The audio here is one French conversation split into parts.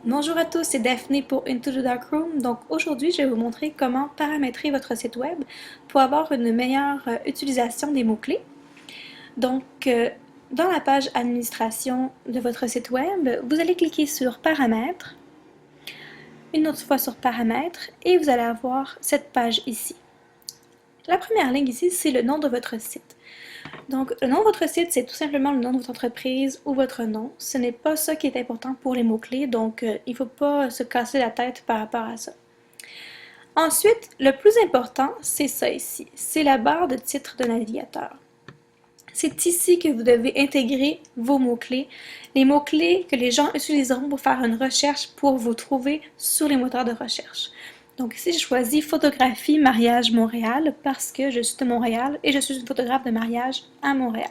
Bonjour à tous, c'est Daphné pour Into the Dark Room. Donc aujourd'hui, je vais vous montrer comment paramétrer votre site web pour avoir une meilleure utilisation des mots-clés. Donc, dans la page administration de votre site web, vous allez cliquer sur Paramètres, une autre fois sur Paramètres, et vous allez avoir cette page ici. La première ligne ici, c'est le nom de votre site. Donc, le nom de votre site, c'est tout simplement le nom de votre entreprise ou votre nom. Ce n'est pas ça qui est important pour les mots-clés, donc il ne faut pas se casser la tête par rapport à ça. Ensuite, le plus important, c'est ça ici. C'est la barre de titre de navigateur. C'est ici que vous devez intégrer vos mots-clés, les mots-clés que les gens utiliseront pour faire une recherche pour vous trouver sur les moteurs de recherche. Donc ici, j'ai choisi photographie mariage Montréal parce que je suis de Montréal et je suis une photographe de mariage à Montréal.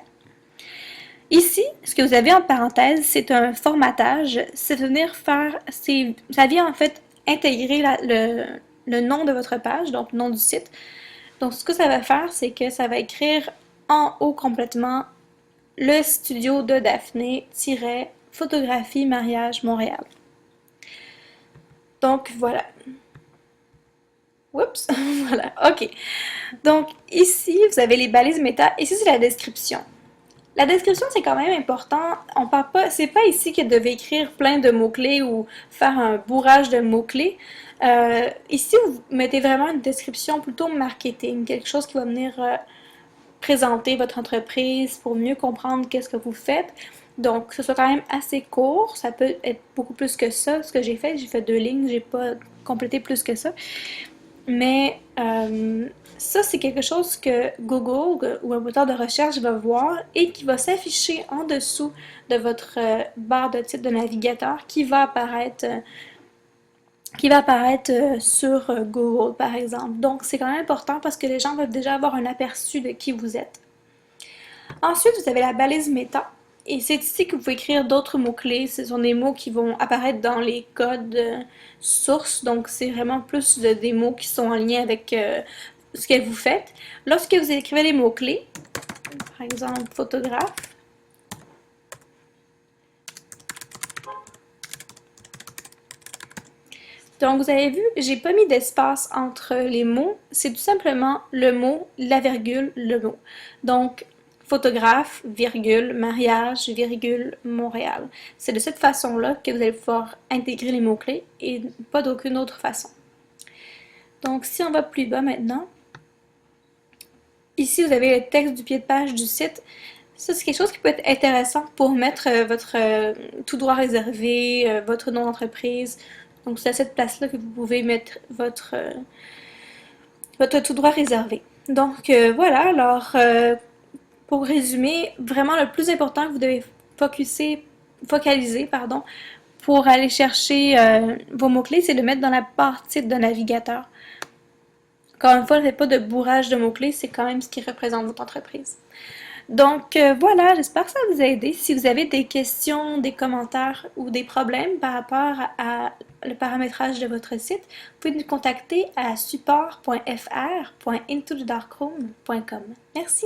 Ici, ce que vous avez en parenthèse, c'est un formatage. C'est venir faire, ça vient en fait intégrer le nom de votre page, donc le nom du site. Donc ce que ça va faire, c'est que ça va écrire en haut complètement le studio de Daphné-photographie mariage Montréal. Donc voilà. Oups, voilà, ok. Donc ici, vous avez les balises méta. Ici, c'est la description. La description, c'est quand même important. On parle pas, c'est pas ici que vous devez écrire plein de mots-clés ou faire un bourrage de mots-clés. Ici, vous mettez vraiment une description plutôt marketing, quelque chose qui va venir présenter votre entreprise pour mieux comprendre qu'est-ce que vous faites. Donc, que ce soit quand même assez court, ça peut être beaucoup plus que ça. Ce que j'ai fait 2 lignes, j'ai pas complété plus que ça. Mais ça, c'est quelque chose que Google ou un moteur de recherche va voir et qui va s'afficher en dessous de votre barre de titre de navigateur qui va apparaître sur Google, par exemple. Donc, c'est quand même important parce que les gens vont déjà avoir un aperçu de qui vous êtes. Ensuite, vous avez la balise méta. Et c'est ici que vous pouvez écrire d'autres mots-clés. Ce sont des mots qui vont apparaître dans les codes sources. Donc, c'est vraiment plus des mots qui sont en lien avec ce que vous faites. Lorsque vous écrivez les mots-clés, par exemple photographe, donc vous avez vu, j'ai pas mis d'espace entre les mots. C'est tout simplement le mot, la virgule, le mot. Donc, photographe, virgule, mariage, virgule, Montréal. C'est de cette façon-là que vous allez pouvoir intégrer les mots-clés et pas d'aucune autre façon. Donc, si on va plus bas maintenant, ici vous avez le texte du pied de page du site. Ça, c'est quelque chose qui peut être intéressant pour mettre votre tout droit réservé, votre nom d'entreprise. Donc, c'est à cette place-là que vous pouvez mettre votre tout droit réservé. Donc, voilà. Alors, pour résumer, vraiment le plus important que vous devez focaliser, pardon, pour aller chercher vos mots-clés, c'est de mettre dans la barre titre de navigateur. Encore une fois, ne faites pas de bourrage de mots-clés, c'est quand même ce qui représente votre entreprise. Donc voilà, j'espère que ça vous a aidé. Si vous avez des questions, des commentaires ou des problèmes par rapport à le paramétrage de votre site, vous pouvez nous contacter à support.fr.intothedarkroom.com. Merci!